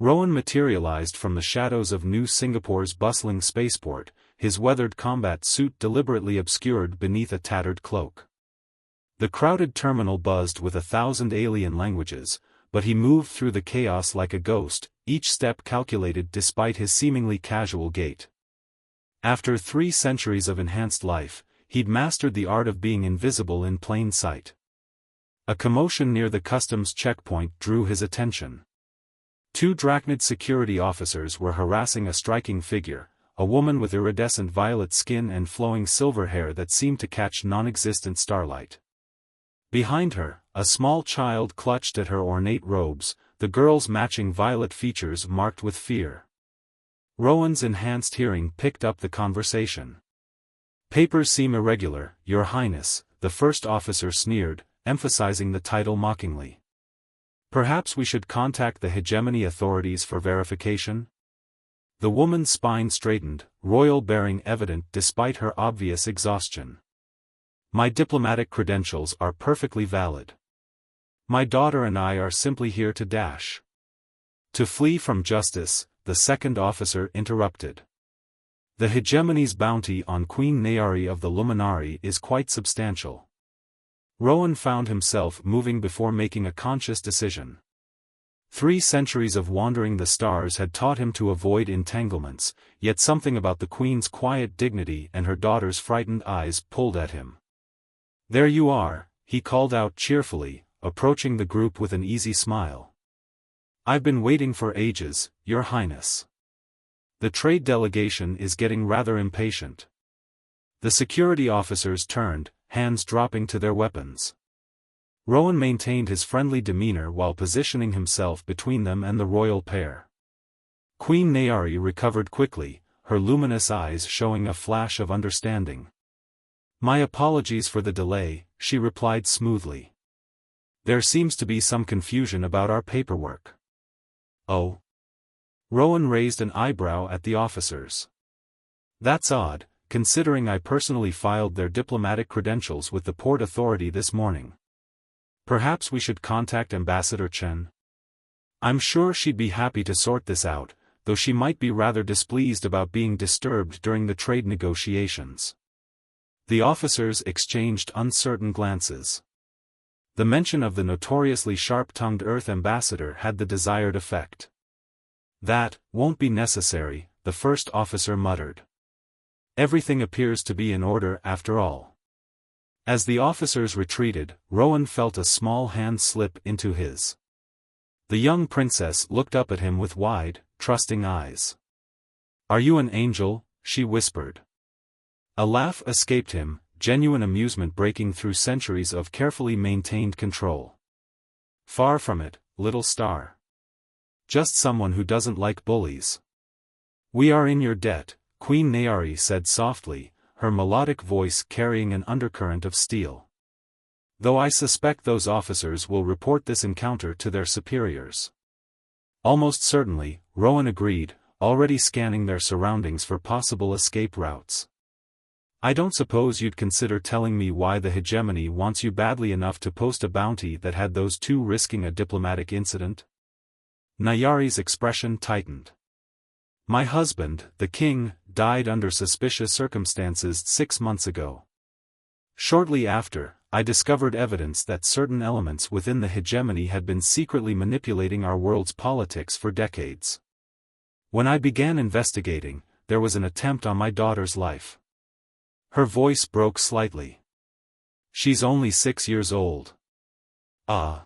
Rowan materialized from the shadows of New Singapore's bustling spaceport, his weathered combat suit deliberately obscured beneath a tattered cloak. The crowded terminal buzzed with 1,000 alien languages, but he moved through the chaos like a ghost, each step calculated despite his seemingly casual gait. After 3 centuries of enhanced life, he'd mastered the art of being invisible in plain sight. A commotion near the customs checkpoint drew his attention. 2 Drachnid security officers were harassing a striking figure, a woman with iridescent violet skin and flowing silver hair that seemed to catch non-existent starlight. Behind her, a small child clutched at her ornate robes, the girl's matching violet features marked with fear. Rowan's enhanced hearing picked up the conversation. "Papers seem irregular, Your Highness," the first officer sneered, emphasizing the title mockingly. "Perhaps we should contact the hegemony authorities for verification?" The woman's spine straightened, royal bearing evident despite her obvious exhaustion. "My diplomatic credentials are perfectly valid. My daughter and I are simply here to dash." "To flee from justice," the second officer interrupted. "The hegemony's bounty on Queen Nayari of the Luminari is quite substantial." Rowan found himself moving before making a conscious decision. 3 centuries of wandering the stars had taught him to avoid entanglements, yet something about the Queen's quiet dignity and her daughter's frightened eyes pulled at him. "There you are," he called out cheerfully, approaching the group with an easy smile. "I've been waiting for ages, Your Highness. The trade delegation is getting rather impatient." The security officers turned, hands dropping to their weapons. Rowan maintained his friendly demeanor while positioning himself between them and the royal pair. Queen Nayari recovered quickly, her luminous eyes showing a flash of understanding. "My apologies for the delay," she replied smoothly. "There seems to be some confusion about our paperwork." "Oh?" Rowan raised an eyebrow at the officers. "That's odd, considering I personally filed their diplomatic credentials with the port authority this morning. Perhaps we should contact Ambassador Chen. I'm sure she'd be happy to sort this out, though she might be rather displeased about being disturbed during the trade negotiations." The officers exchanged uncertain glances. The mention of the notoriously sharp-tongued Earth ambassador had the desired effect. "That won't be necessary," the first officer muttered. "Everything appears to be in order after all." As the officers retreated, Rowan felt a small hand slip into his. The young princess looked up at him with wide, trusting eyes. "Are you an angel?" she whispered. A laugh escaped him, genuine amusement breaking through centuries of carefully maintained control. "Far from it, little star. Just someone who doesn't like bullies." "We are in your debt," Queen Nayari said softly, her melodic voice carrying an undercurrent of steel. "Though I suspect those officers will report this encounter to their superiors." "Almost certainly," Rowan agreed, already scanning their surroundings for possible escape routes. "I don't suppose you'd consider telling me why the hegemony wants you badly enough to post a bounty that had those 2 risking a diplomatic incident?" Nayari's expression tightened. "My husband, the king, died under suspicious circumstances 6 months ago. Shortly after, I discovered evidence that certain elements within the hegemony had been secretly manipulating our world's politics for decades. When I began investigating, there was an attempt on my daughter's life." Her voice broke slightly. "She's only 6 years old." "Ah."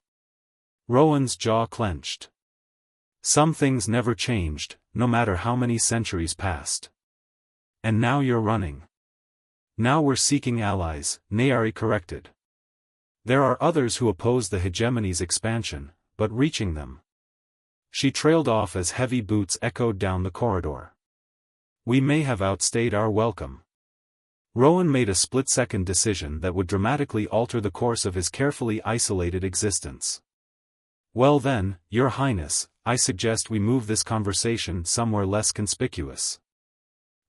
Rowan's jaw clenched. Some things never changed, no matter how many centuries passed. "And now you're running." "Now we're seeking allies," Nayari corrected. "There are others who oppose the hegemony's expansion, but reaching them." She trailed off as heavy boots echoed down the corridor. "We may have outstayed our welcome." Rowan made a split-second decision that would dramatically alter the course of his carefully isolated existence. "Well then, Your Highness, I suggest we move this conversation somewhere less conspicuous."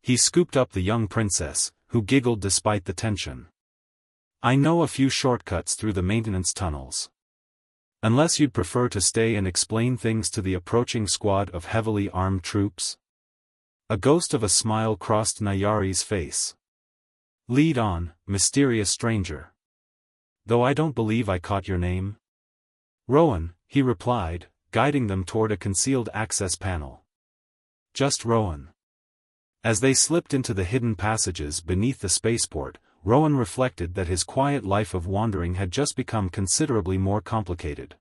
He scooped up the young princess, who giggled despite the tension. "I know a few shortcuts through the maintenance tunnels." Unless you'd prefer to stay and explain things to the approaching squad of heavily armed troops? A ghost of a smile crossed Nayari's face. Lead on, mysterious stranger. Though I don't believe I caught your name. Rowan, he replied, guiding them toward a concealed access panel. Just Rowan. As they slipped into the hidden passages beneath the spaceport, Rowan reflected that his quiet life of wandering had just become considerably more complicated.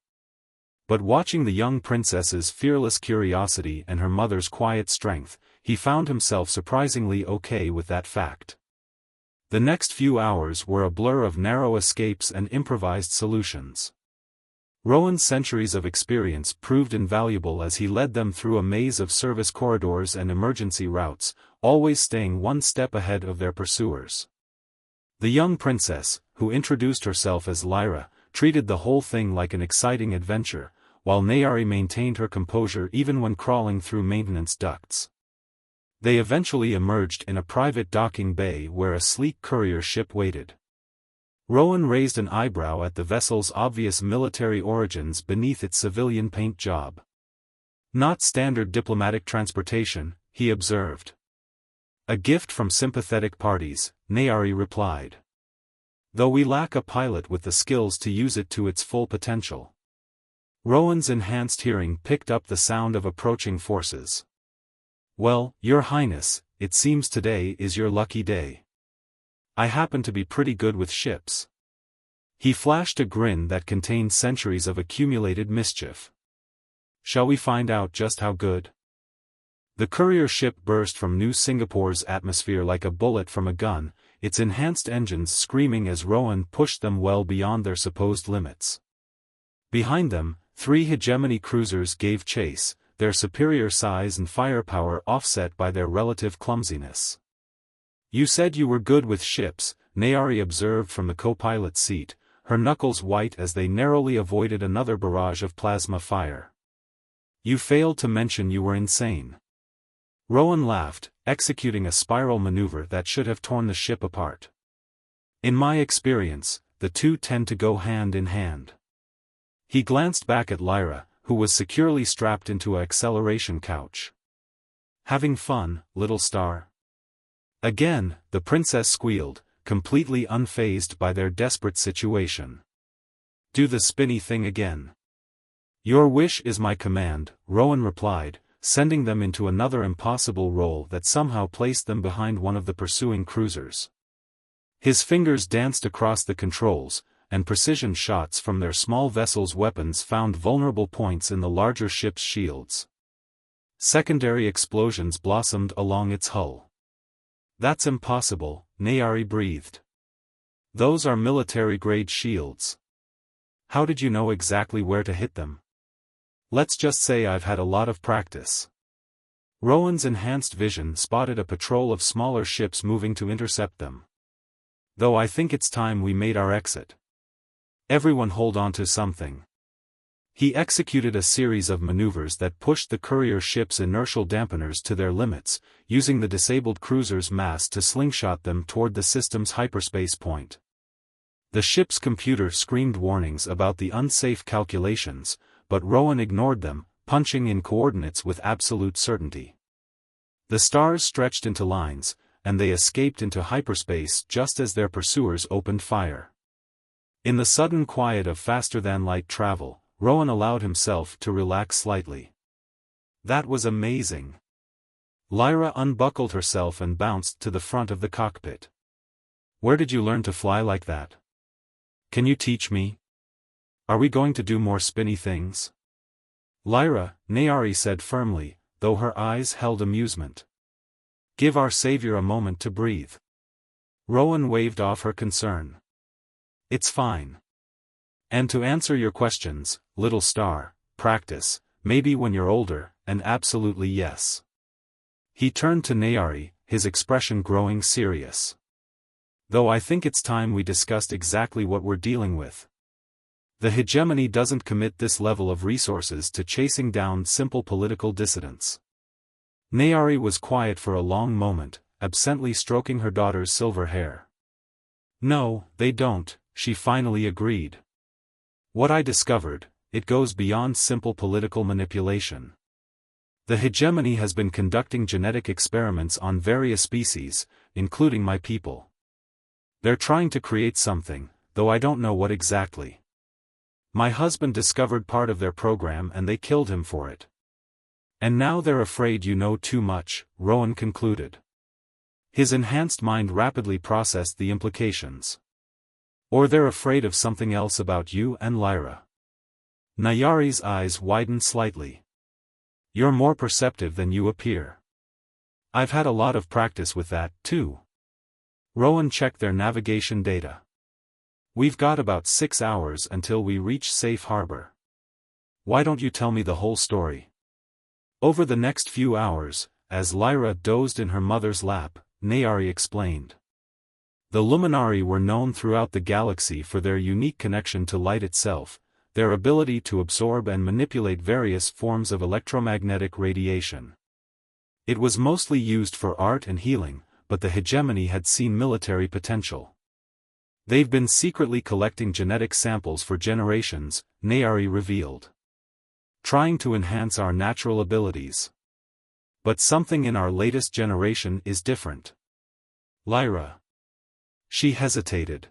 But watching the young princess's fearless curiosity and her mother's quiet strength, he found himself surprisingly okay with that fact. The next few hours were a blur of narrow escapes and improvised solutions. Rowan's centuries of experience proved invaluable as he led them through a maze of service corridors and emergency routes, always staying one step ahead of their pursuers. The young princess, who introduced herself as Lyra, treated the whole thing like an exciting adventure, while Nayari maintained her composure even when crawling through maintenance ducts. They eventually emerged in a private docking bay where a sleek courier ship waited. Rowan raised an eyebrow at the vessel's obvious military origins beneath its civilian paint job. Not standard diplomatic transportation, he observed. A gift from sympathetic parties, Nayari replied. Though we lack a pilot with the skills to use it to its full potential. Rowan's enhanced hearing picked up the sound of approaching forces. Well, Your Highness, it seems today is your lucky day. I happen to be pretty good with ships. He flashed a grin that contained centuries of accumulated mischief. Shall we find out just how good? The courier ship burst from New Singapore's atmosphere like a bullet from a gun, its enhanced engines screaming as Rowan pushed them well beyond their supposed limits. Behind them, 3 hegemony cruisers gave chase, their superior size and firepower offset by their relative clumsiness. You said you were good with ships, Nayari observed from the co-pilot's seat, her knuckles white as they narrowly avoided another barrage of plasma fire. You failed to mention you were insane. Rowan laughed, executing a spiral maneuver that should have torn the ship apart. In my experience, the two tend to go hand in hand. He glanced back at Lyra, who was securely strapped into an acceleration couch. Having fun, little star? Again, the princess squealed, completely unfazed by their desperate situation. Do the spinny thing again. Your wish is my command, Rowan replied, sending them into another impossible roll that somehow placed them behind one of the pursuing cruisers. His fingers danced across the controls, and precision shots from their small vessel's weapons found vulnerable points in the larger ship's shields. Secondary explosions blossomed along its hull. That's impossible, Nayari breathed. Those are military-grade shields. How did you know exactly where to hit them? Let's just say I've had a lot of practice. Rowan's enhanced vision spotted a patrol of smaller ships moving to intercept them. Though I think it's time we made our exit. Everyone hold on to something. He executed a series of maneuvers that pushed the courier ship's inertial dampeners to their limits, using the disabled cruiser's mass to slingshot them toward the system's hyperspace point. The ship's computer screamed warnings about the unsafe calculations, but Rowan ignored them, punching in coordinates with absolute certainty. The stars stretched into lines, and they escaped into hyperspace just as their pursuers opened fire. In the sudden quiet of faster-than-light travel, Rowan allowed himself to relax slightly. That was amazing. Lyra unbuckled herself and bounced to the front of the cockpit. Where did you learn to fly like that? Can you teach me? Are we going to do more spinny things? Lyra, Nayari said firmly, though her eyes held amusement. Give our savior a moment to breathe. Rowan waved off her concern. It's fine. And to answer your questions, little star, practice, maybe when you're older, and absolutely yes. He turned to Nayari, his expression growing serious. Though I think it's time we discussed exactly what we're dealing with. The hegemony doesn't commit this level of resources to chasing down simple political dissidents. Nayari was quiet for a long moment, absently stroking her daughter's silver hair. No, they don't, she finally agreed. What I discovered it goes beyond simple political manipulation. The hegemony has been conducting genetic experiments on various species, including my people. They're trying to create something, though I don't know what exactly. My husband discovered part of their program and they killed him for it. And now they're afraid you know too much, Rowan concluded. His enhanced mind rapidly processed the implications. Or they're afraid of something else about you and Lyra. Nayari's eyes widened slightly. You're more perceptive than you appear. I've had a lot of practice with that, too. Rowan checked their navigation data. We've got about 6 hours until we reach safe harbor. Why don't you tell me the whole story? Over the next few hours, as Lyra dozed in her mother's lap, Nayari explained. The Luminari were known throughout the galaxy for their unique connection to light itself, their ability to absorb and manipulate various forms of electromagnetic radiation. It was mostly used for art and healing, but the hegemony had seen military potential. They've been secretly collecting genetic samples for generations, Nayari revealed. Trying to enhance our natural abilities. But something in our latest generation is different. Lyra. She hesitated.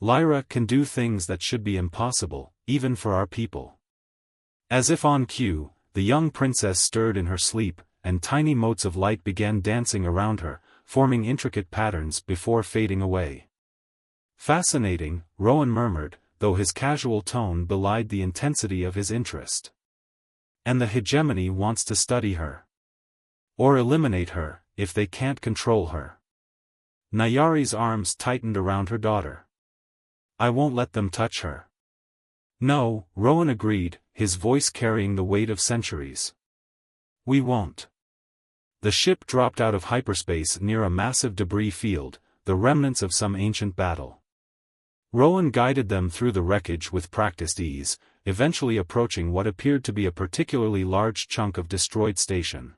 Lyra can do things that should be impossible, even for our people. As if on cue, the young princess stirred in her sleep, and tiny motes of light began dancing around her, forming intricate patterns before fading away. Fascinating, Rowan murmured, though his casual tone belied the intensity of his interest. And the hegemony wants to study her. Or eliminate her, if they can't control her. Nayari's arms tightened around her daughter. I won't let them touch her. No, Rowan agreed, his voice carrying the weight of centuries. We won't. The ship dropped out of hyperspace near a massive debris field, the remnants of some ancient battle. Rowan guided them through the wreckage with practiced ease, eventually approaching what appeared to be a particularly large chunk of destroyed station.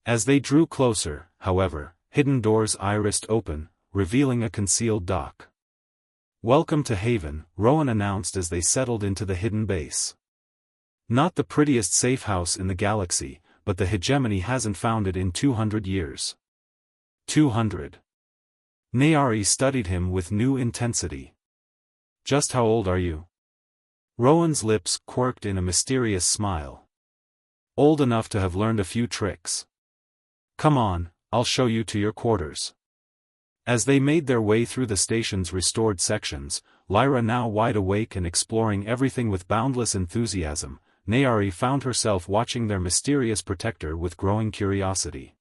As they drew closer, however, hidden doors irised open, revealing a concealed dock. Welcome to Haven, Rowan announced as they settled into the hidden base. Not the prettiest safe house in the galaxy, but the hegemony hasn't found it in 200 years. 200. Nayari studied him with new intensity. Just how old are you? Rowan's lips quirked in a mysterious smile. Old enough to have learned a few tricks. Come on, I'll show you to your quarters. As they made their way through the station's restored sections, Lyra now wide awake and exploring everything with boundless enthusiasm, Nayari found herself watching their mysterious protector with growing curiosity.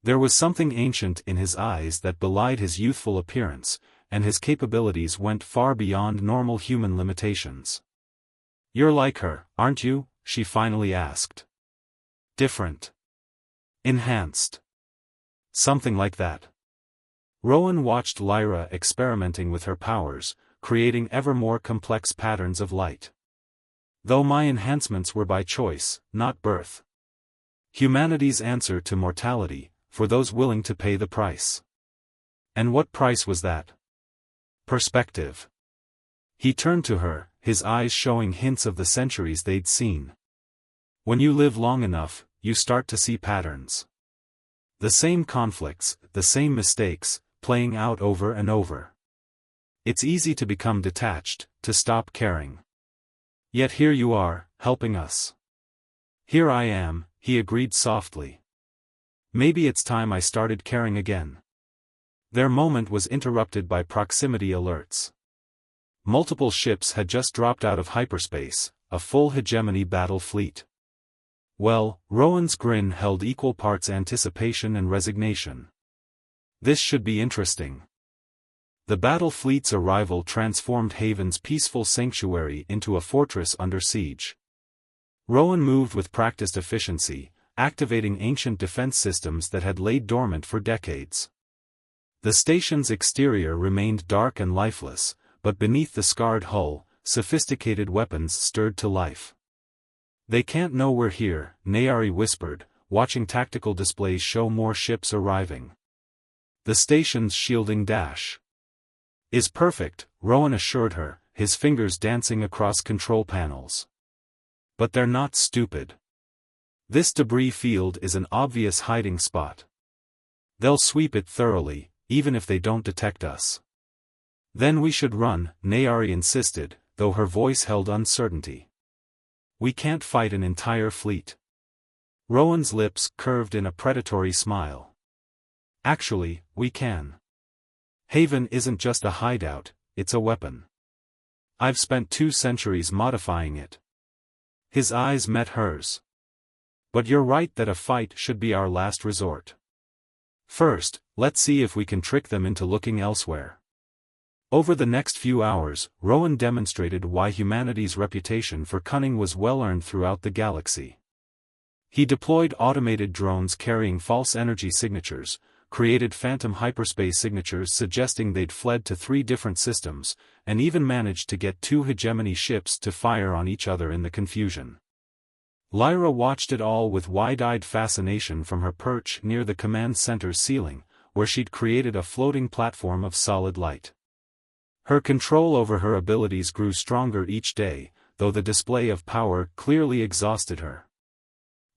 There was something ancient in his eyes that belied his youthful appearance, and his capabilities went far beyond normal human limitations. You're like her, aren't you? She finally asked. Different. Enhanced. Something like that. Rowan watched Lyra experimenting with her powers, creating ever more complex patterns of light. Though my enhancements were by choice, not birth. Humanity's answer to mortality, for those willing to pay the price. And what price was that? Perspective. He turned to her, his eyes showing hints of the centuries they'd seen. When you live long enough, you start to see patterns. The same conflicts, the same mistakes, playing out over and over. It's easy to become detached, to stop caring. Yet here you are, helping us. Here I am, he agreed softly. Maybe it's time I started caring again. Their moment was interrupted by proximity alerts. Multiple ships had just dropped out of hyperspace, a full hegemony battle fleet. Well, Rowan's grin held equal parts anticipation and resignation. This should be interesting. The battle fleet's arrival transformed Haven's peaceful sanctuary into a fortress under siege. Rowan moved with practiced efficiency, activating ancient defense systems that had laid dormant for decades. The station's exterior remained dark and lifeless, but beneath the scarred hull, sophisticated weapons stirred to life. They can't know we're here, Nayari whispered, watching tactical displays show more ships arriving. The station's shielding dash is perfect, Rowan assured her, his fingers dancing across control panels. But they're not stupid. This debris field is an obvious hiding spot. They'll sweep it thoroughly, even if they don't detect us. Then we should run, Nayari insisted, though her voice held uncertainty. We can't fight an entire fleet. Rowan's lips curved in a predatory smile. Actually, we can. Haven isn't just a hideout, it's a weapon. I've spent 2 centuries modifying it. His eyes met hers. But you're right that a fight should be our last resort. First, let's see if we can trick them into looking elsewhere. Over the next few hours, Rowan demonstrated why humanity's reputation for cunning was well earned throughout the galaxy. He deployed automated drones carrying false energy signatures, created phantom hyperspace signatures suggesting they'd fled to 3 different systems, and even managed to get 2 hegemony ships to fire on each other in the confusion. Lyra watched it all with wide-eyed fascination from her perch near the command center's ceiling, where she'd created a floating platform of solid light. Her control over her abilities grew stronger each day, though the display of power clearly exhausted her.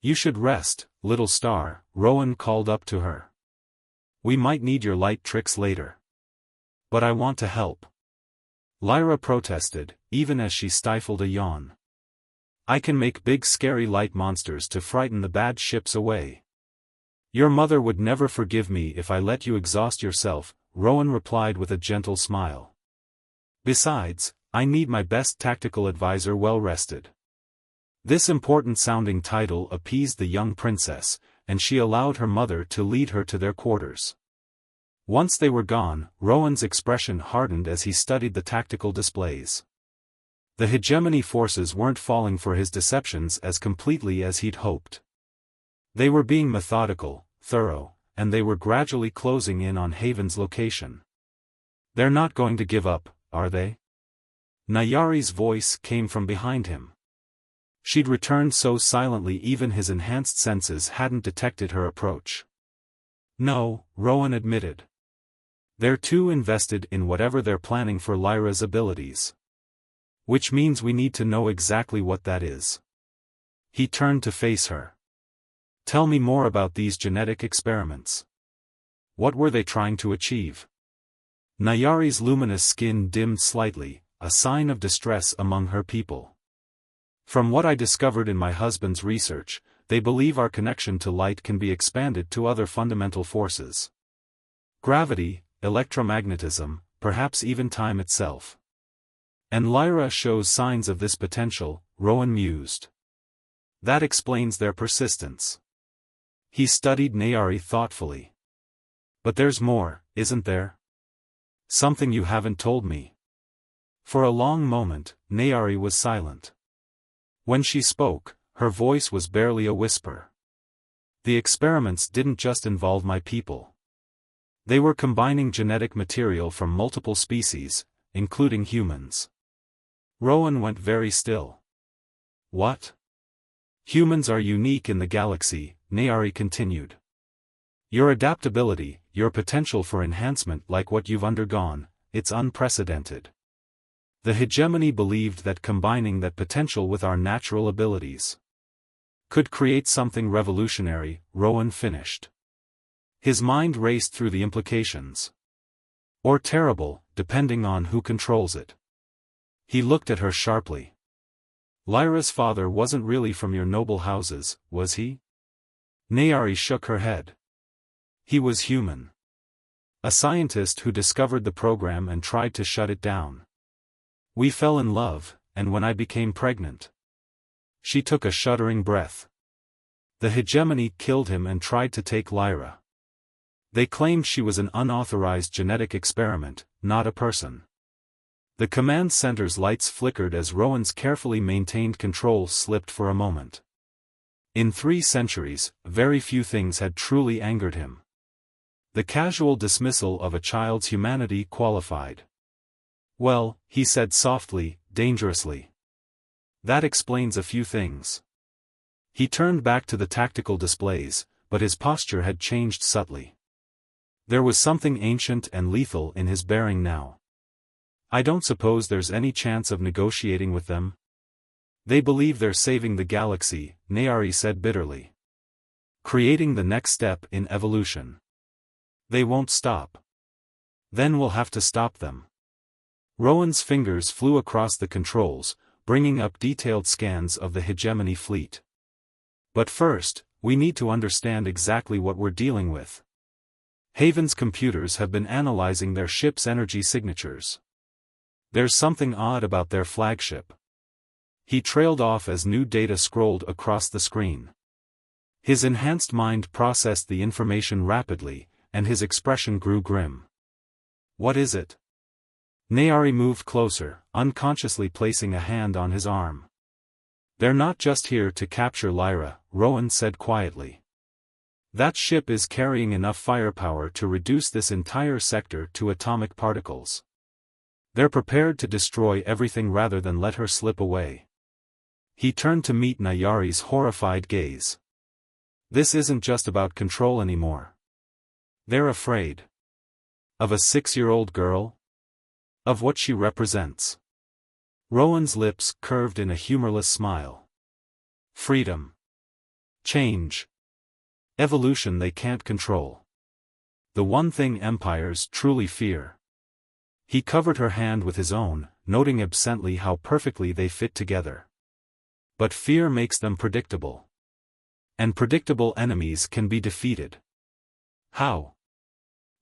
"You should rest, little star," Rowan called up to her. "We might need your light tricks later." "But I want to help," Lyra protested, even as she stifled a yawn. "I can make big scary light monsters to frighten the bad ships away." "Your mother would never forgive me if I let you exhaust yourself," Rowan replied with a gentle smile. "Besides, I need my best tactical advisor well rested." This important-sounding title appeased the young princess, and she allowed her mother to lead her to their quarters. Once they were gone, Rowan's expression hardened as he studied the tactical displays. The hegemony forces weren't falling for his deceptions as completely as he'd hoped. They were being methodical, thorough, and they were gradually closing in on Haven's location. "They're not going to give up, are they?" Nayari's voice came from behind him. She'd returned so silently even his enhanced senses hadn't detected her approach. "No," Rowan admitted. "They're too invested in whatever they're planning for Lyra's abilities. Which means we need to know exactly what that is." He turned to face her. "Tell me more about these genetic experiments. What were they trying to achieve?" Nayari's luminous skin dimmed slightly, a sign of distress among her people. "From what I discovered in my husband's research, they believe our connection to light can be expanded to other fundamental forces. Gravity, electromagnetism, perhaps even time itself. And Lyra shows signs of this potential," Rowan mused. "That explains their persistence." He studied Nayari thoughtfully. "But there's more, isn't there? Something you haven't told me." For a long moment, Nayari was silent. When she spoke, her voice was barely a whisper. "The experiments didn't just involve my people. They were combining genetic material from multiple species, including humans." Rowan went very still. "What?" "Humans are unique in the galaxy," Nayari continued. "Your adaptability, your potential for enhancement like what you've undergone, it's unprecedented. The hegemony believed that combining that potential with our natural abilities could create something revolutionary," Rowan finished. His mind raced through the implications. "Or terrible, depending on who controls it." He looked at her sharply. "Lyra's father wasn't really from your noble houses, was he?" Nayari shook her head. "He was human. A scientist who discovered the program and tried to shut it down. We fell in love, and when I became pregnant..." She took a shuddering breath. "The hegemony killed him and tried to take Lyra. They claimed she was an unauthorized genetic experiment, not a person." The command center's lights flickered as Rowan's carefully maintained control slipped for a moment. In 3 centuries, very few things had truly angered him. The casual dismissal of a child's humanity qualified. "Well," he said softly, dangerously. "That explains a few things." He turned back to the tactical displays, but his posture had changed subtly. There was something ancient and lethal in his bearing now. I don't suppose there's any chance of negotiating with them? They believe they're saving the galaxy, Nayari said bitterly. Creating the next step in evolution. They won't stop. Then we'll have to stop them. Rowan's fingers flew across the controls, bringing up detailed scans of the hegemony fleet. But first, we need to understand exactly what we're dealing with. Haven's computers have been analyzing their ship's energy signatures. There's something odd about their flagship. He trailed off as new data scrolled across the screen. His enhanced mind processed the information rapidly, and his expression grew grim. What is it? Nayari moved closer, unconsciously placing a hand on his arm. They're not just here to capture Lyra, Rowan said quietly. That ship is carrying enough firepower to reduce this entire sector to atomic particles. They're prepared to destroy everything rather than let her slip away. He turned to meet Nayari's horrified gaze. This isn't just about control anymore. They're afraid. Of a 6-year-old girl? Of what she represents. Rowan's lips curved in a humorless smile. Freedom. Change. Evolution they can't control. The one thing empires truly fear. He covered her hand with his own, noting absently how perfectly they fit together. But fear makes them predictable. And predictable enemies can be defeated. How?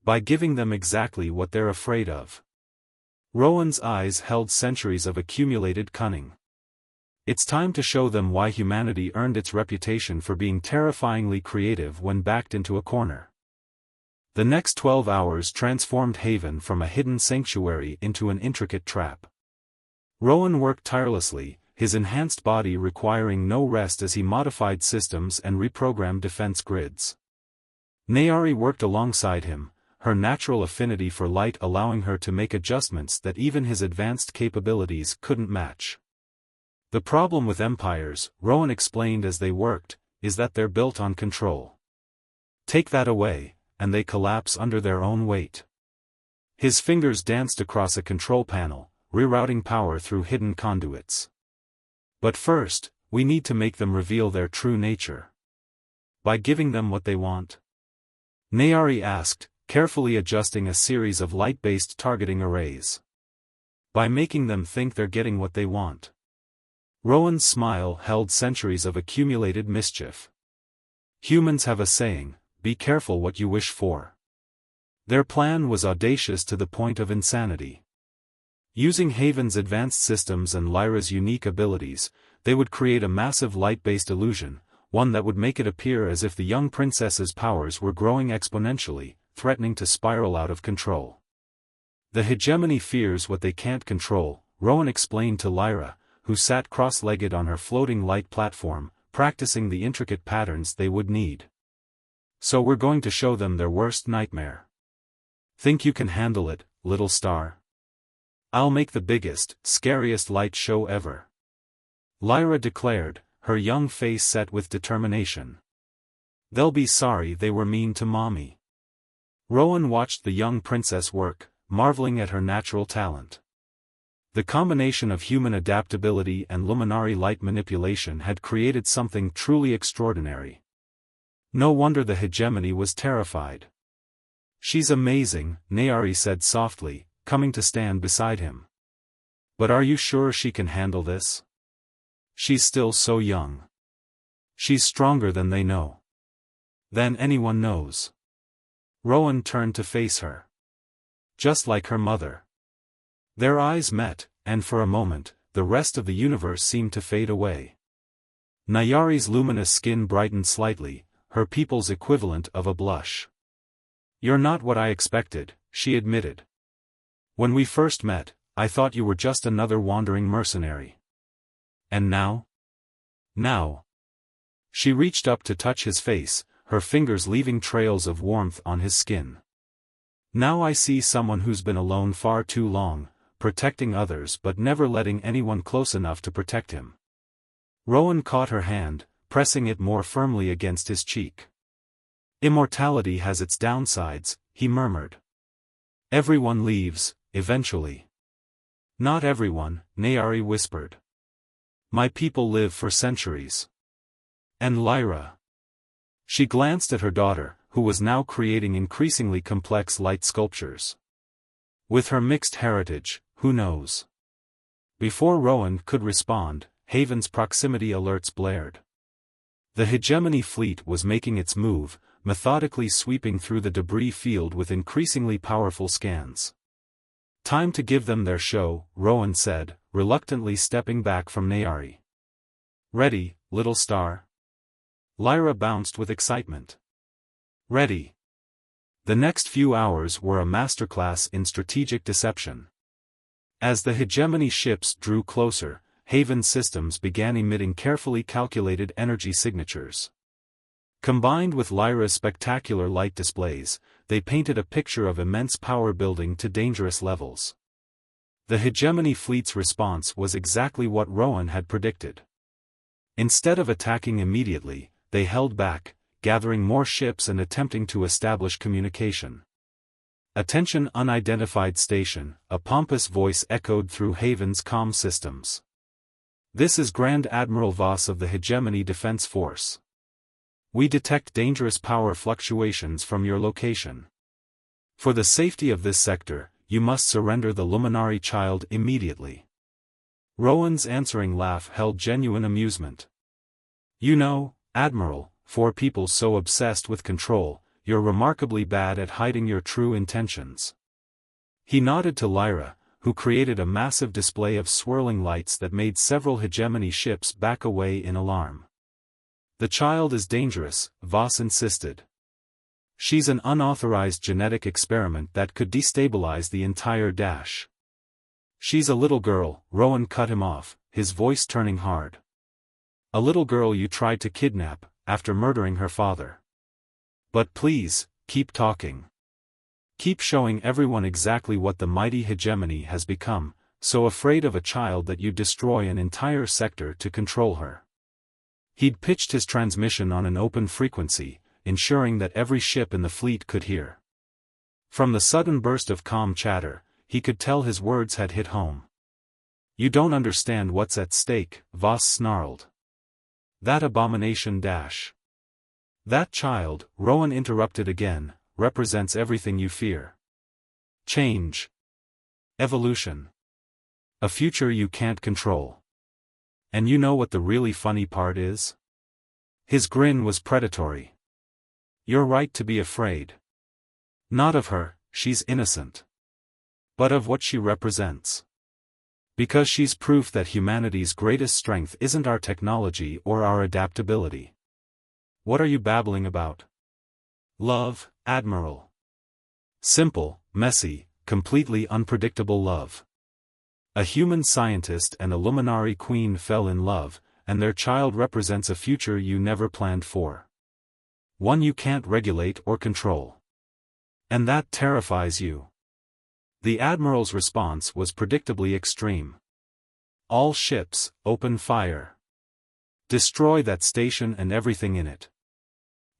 By giving them exactly what they're afraid of. Rowan's eyes held centuries of accumulated cunning. It's time to show them why humanity earned its reputation for being terrifyingly creative when backed into a corner. The next 12 hours transformed Haven from a hidden sanctuary into an intricate trap. Rowan worked tirelessly, his enhanced body requiring no rest as he modified systems and reprogrammed defense grids. Nayari worked alongside him, her natural affinity for light allowing her to make adjustments that even his advanced capabilities couldn't match. The problem with empires, Rowan explained as they worked, is that they're built on control. Take that away, and they collapse under their own weight. His fingers danced across a control panel, rerouting power through hidden conduits. But first, we need to make them reveal their true nature. By giving them what they want? Nayari asked, carefully adjusting a series of light-based targeting arrays. By making them think they're getting what they want. Rowan's smile held centuries of accumulated mischief. Humans have a saying, be careful what you wish for. Their plan was audacious to the point of insanity. Using Haven's advanced systems and Lyra's unique abilities, they would create a massive light-based illusion, one that would make it appear as if the young princess's powers were growing exponentially, threatening to spiral out of control. The hegemony fears what they can't control, Rowan explained to Lyra, who sat cross-legged on her floating light platform, practicing the intricate patterns they would need. So we're going to show them their worst nightmare. Think you can handle it, little star? I'll make the biggest, scariest light show ever. Lyra declared, her young face set with determination. They'll be sorry they were mean to mommy. Rowan watched the young princess work, marveling at her natural talent. The combination of human adaptability and luminary light manipulation had created something truly extraordinary. No wonder the hegemony was terrified. She's amazing, Nayari said softly, coming to stand beside him. But are you sure she can handle this? She's still so young. She's stronger than they know. Than anyone knows. Rowan turned to face her. Just like her mother. Their eyes met, and for a moment, the rest of the universe seemed to fade away. Nayari's luminous skin brightened slightly, her people's equivalent of a blush. You're not what I expected, she admitted. When we first met, I thought you were just another wandering mercenary. And now? Now. She reached up to touch his face, her fingers leaving trails of warmth on his skin. Now I see someone who's been alone far too long, protecting others but never letting anyone close enough to protect him. Rowan caught her hand, pressing it more firmly against his cheek. Immortality has its downsides, he murmured. Everyone leaves, eventually. Not everyone, Nayari whispered. My people live for centuries. And Lyra? She glanced at her daughter, who was now creating increasingly complex light sculptures. With her mixed heritage, who knows? Before Rowan could respond, Haven's proximity alerts blared. The hegemony fleet was making its move, methodically sweeping through the debris field with increasingly powerful scans. Time to give them their show, Rowan said, reluctantly stepping back from Nayari. Ready, little star? Lyra bounced with excitement. Ready. The next few hours were a masterclass in strategic deception. As the hegemony ships drew closer, Haven's systems began emitting carefully calculated energy signatures. Combined with Lyra's spectacular light displays, they painted a picture of immense power building to dangerous levels. The hegemony fleet's response was exactly what Rowan had predicted. Instead of attacking immediately, they held back, gathering more ships and attempting to establish communication. Attention unidentified station, a pompous voice echoed through Haven's comm systems. This is Grand Admiral Voss of the Hegemony Defense Force. We detect dangerous power fluctuations from your location. For the safety of this sector, you must surrender the Luminari child immediately. Rowan's answering laugh held genuine amusement. You know, Admiral, for people so obsessed with control, you're remarkably bad at hiding your true intentions. He nodded to Lyra, who created a massive display of swirling lights that made several hegemony ships back away in alarm. The child is dangerous, Voss insisted. She's an unauthorized genetic experiment that could destabilize the entire dash. She's a little girl, Rowan cut him off, his voice turning hard. A little girl you tried to kidnap, after murdering her father. But please, keep talking. Keep showing everyone exactly what the mighty hegemony has become, so afraid of a child that you destroy an entire sector to control her. He'd pitched his transmission on an open frequency, ensuring that every ship in the fleet could hear. From the sudden burst of calm chatter, he could tell his words had hit home. You don't understand what's at stake, Voss snarled. That abomination dash. That child, Rowan interrupted again, represents everything you fear. Change. Evolution. A future you can't control. And you know what the really funny part is? His grin was predatory. You're right to be afraid. Not of her, she's innocent. But of what she represents. Because she's proof that humanity's greatest strength isn't our technology or our adaptability. What are you babbling about? Love, Admiral. Simple, messy, completely unpredictable love. A human scientist and a Luminari queen fell in love, and their child represents a future you never planned for. One you can't regulate or control. And that terrifies you. The Admiral's response was predictably extreme. All ships, open fire. Destroy that station and everything in it.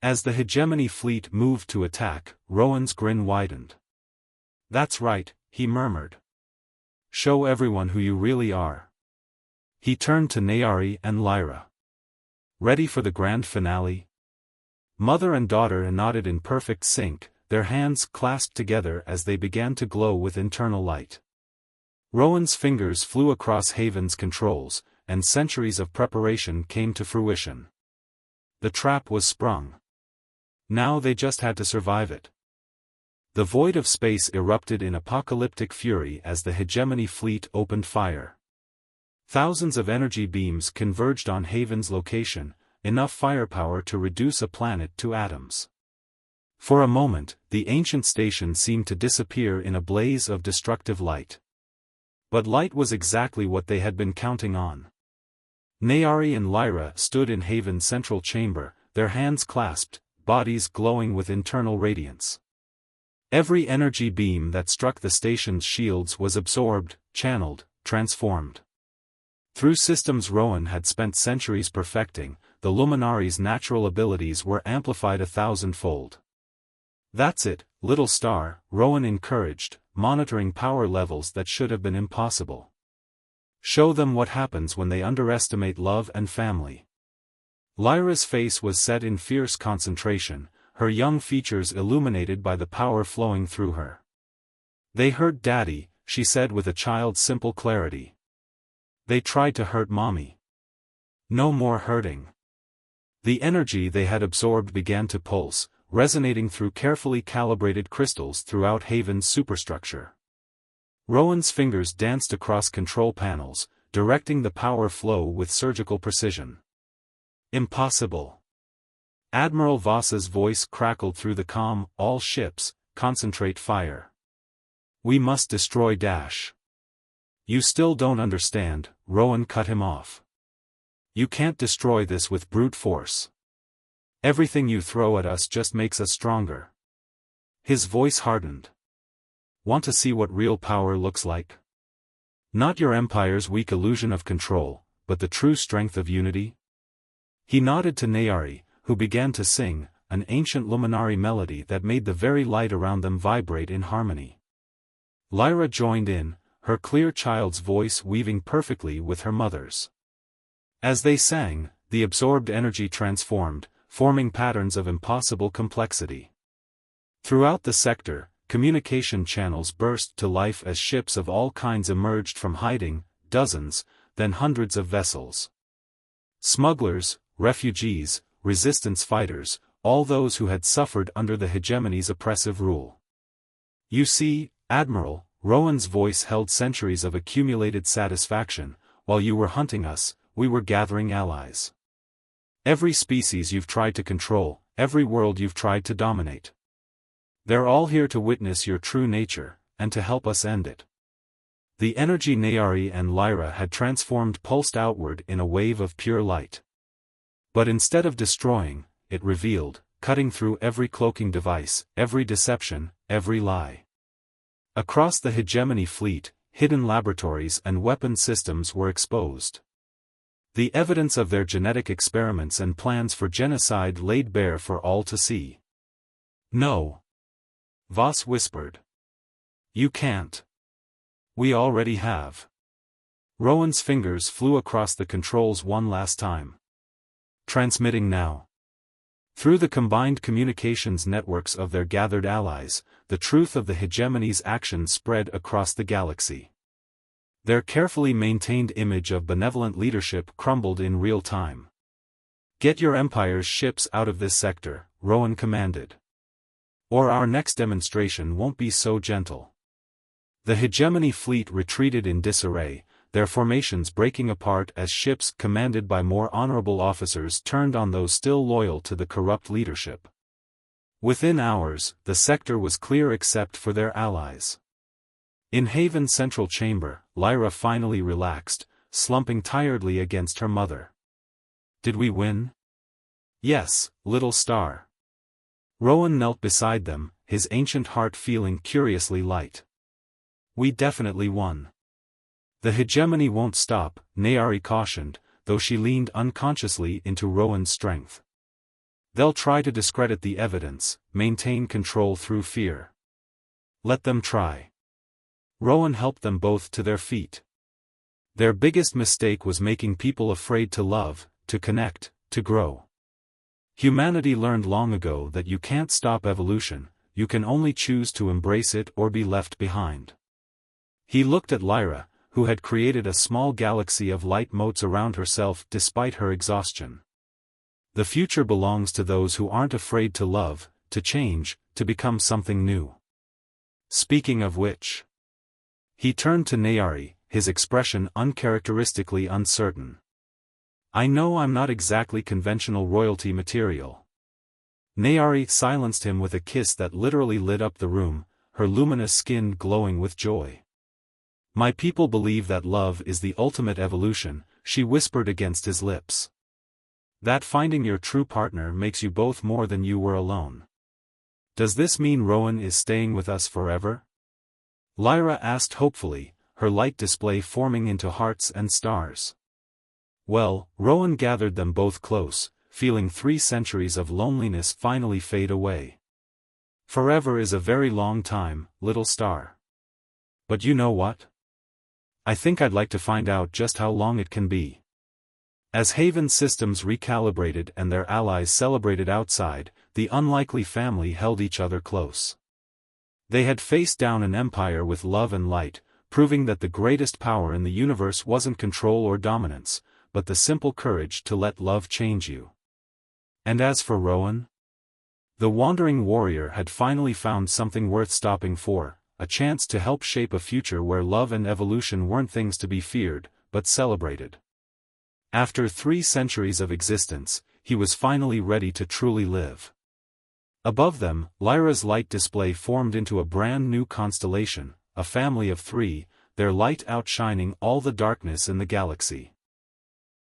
As the hegemony fleet moved to attack, Rowan's grin widened. That's right, he murmured. Show everyone who you really are. He turned to Nayari and Lyra. Ready for the grand finale? Mother and daughter nodded in perfect sync, their hands clasped together as they began to glow with internal light. Rowan's fingers flew across Haven's controls, and centuries of preparation came to fruition. The trap was sprung. Now they just had to survive it. The void of space erupted in apocalyptic fury as the hegemony fleet opened fire. Thousands of energy beams converged on Haven's location, enough firepower to reduce a planet to atoms. For a moment, the ancient station seemed to disappear in a blaze of destructive light. But light was exactly what they had been counting on. Nayari and Lyra stood in Haven's central chamber, their hands clasped, bodies glowing with internal radiance. Every energy beam that struck the station's shields was absorbed, channeled, transformed. Through systems Rowan had spent centuries perfecting, the Luminari's natural abilities were amplified 1,000-fold. That's it, little star, Rowan encouraged, monitoring power levels that should have been impossible. Show them what happens when they underestimate love and family. Lyra's face was set in fierce concentration, her young features illuminated by the power flowing through her. They hurt Daddy, she said with a child's simple clarity. They tried to hurt Mommy. No more hurting. The energy they had absorbed began to pulse, resonating through carefully calibrated crystals throughout Haven's superstructure. Rowan's fingers danced across control panels, directing the power flow with surgical precision. Impossible. Admiral Voss's voice crackled through the calm, all ships, concentrate fire. We must destroy Dash. You still don't understand, Rowan cut him off. You can't destroy this with brute force. Everything you throw at us just makes us stronger. His voice hardened. Want to see what real power looks like? Not your empire's weak illusion of control, but the true strength of unity? He nodded to Nayari, who began to sing, an ancient luminary melody that made the very light around them vibrate in harmony. Lyra joined in, her clear child's voice weaving perfectly with her mother's. As they sang, the absorbed energy transformed, forming patterns of impossible complexity. Throughout the sector, communication channels burst to life as ships of all kinds emerged from hiding, dozens, then hundreds of vessels. Smugglers, refugees, resistance fighters, all those who had suffered under the hegemony's oppressive rule. You see, Admiral, Rowan's voice held centuries of accumulated satisfaction, while you were hunting us, we were gathering allies. Every species you've tried to control, every world you've tried to dominate. They're all here to witness your true nature, and to help us end it. The energy Nayari and Lyra had transformed pulsed outward in a wave of pure light. But instead of destroying, it revealed, cutting through every cloaking device, every deception, every lie. Across the hegemony fleet, hidden laboratories and weapon systems were exposed. The evidence of their genetic experiments and plans for genocide laid bare for all to see. No. Voss whispered. You can't. We already have. Rowan's fingers flew across the controls one last time. Transmitting now. Through the combined communications networks of their gathered allies, the truth of the hegemony's actions spread across the galaxy. Their carefully maintained image of benevolent leadership crumbled in real time. Get your empire's ships out of this sector, Rowan commanded. Or our next demonstration won't be so gentle. The hegemony fleet retreated in disarray, their formations breaking apart as ships commanded by more honorable officers turned on those still loyal to the corrupt leadership. Within hours, the sector was clear except for their allies. In Haven's central chamber, Lyra finally relaxed, slumping tiredly against her mother. Did we win? Yes, little star. Rowan knelt beside them, his ancient heart feeling curiously light. We definitely won. The hegemony won't stop, Nayari cautioned, though she leaned unconsciously into Rowan's strength. They'll try to discredit the evidence, maintain control through fear. Let them try. Rowan helped them both to their feet. Their biggest mistake was making people afraid to love, to connect, to grow. Humanity learned long ago that you can't stop evolution, you can only choose to embrace it or be left behind. He looked at Lyra, who had created a small galaxy of light motes around herself despite her exhaustion. The future belongs to those who aren't afraid to love, to change, to become something new. Speaking of which. He turned to Nayari, his expression uncharacteristically uncertain. I know I'm not exactly conventional royalty material. Nayari silenced him with a kiss that literally lit up the room, her luminous skin glowing with joy. My people believe that love is the ultimate evolution, she whispered against his lips. That finding your true partner makes you both more than you were alone. Does this mean Rowan is staying with us forever? Lyra asked hopefully, her light display forming into hearts and stars. Well, Rowan gathered them both close, feeling 3 centuries of loneliness finally fade away. Forever is a very long time, little star. But you know what? I think I'd like to find out just how long it can be. As Haven's systems recalibrated and their allies celebrated outside, the unlikely family held each other close. They had faced down an empire with love and light, proving that the greatest power in the universe wasn't control or dominance, but the simple courage to let love change you. And as for Rowan? The wandering warrior had finally found something worth stopping for, a chance to help shape a future where love and evolution weren't things to be feared, but celebrated. After 3 centuries of existence, he was finally ready to truly live. Above them, Lyra's light display formed into a brand new constellation, a family of 3, their light outshining all the darkness in the galaxy.